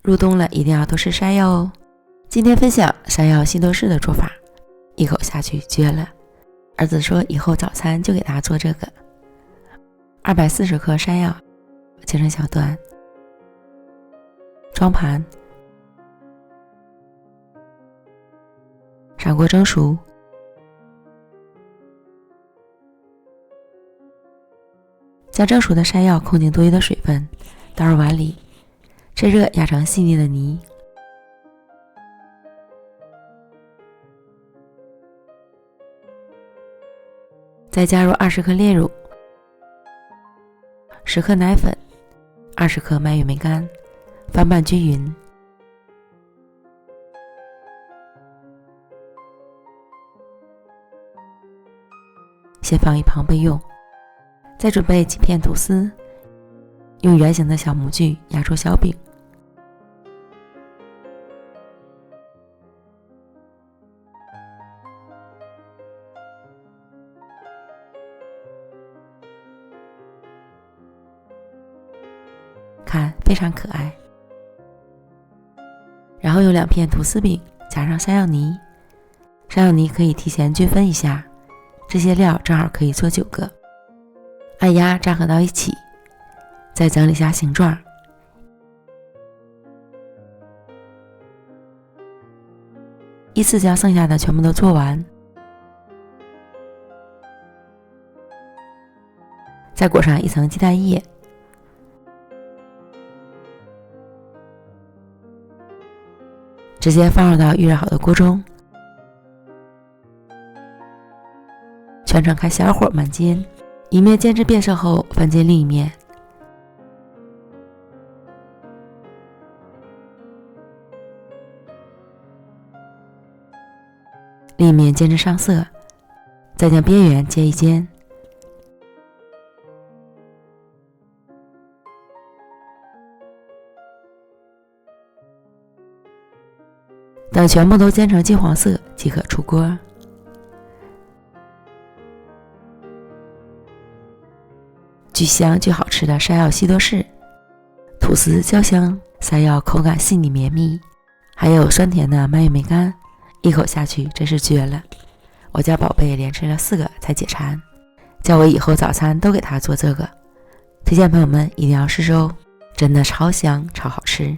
入冬了一定要多吃山药哦。今天分享山药西多士的做法，一口下去绝了。儿子说以后早餐就给他做这个。240克山药切成小段，装盘，上锅蒸熟，将蒸熟的山药控进多余的水分，倒入碗里，趁热压成细腻的泥。再加入20克炼乳、10克奶粉、20克蔓越莓干，翻拌均匀。先放一旁备用。再准备几片吐司，用圆形的小模具压出小饼。看，非常可爱。然后用2片吐司饼加上山药泥，山药泥可以提前均分一下，这些料正好可以做9个。按压粘合到一起，再整理下形状。依次将剩下的全部都做完，再裹上一层鸡蛋液，直接放入到预热好的锅中，全程开小火慢煎。一面煎至变色后，翻煎另一面。另一面煎至上色，再将边缘煎一煎。等全部都煎成金黄色即可出锅。巨香巨好吃的山药西多士，吐司焦香，山药口感细腻绵密，还有酸甜的蔓越莓干，一口下去真是绝了。我家宝贝连吃了4个才解馋，叫我以后早餐都给他做这个，推荐朋友们一定要试试哦，真的超香超好吃。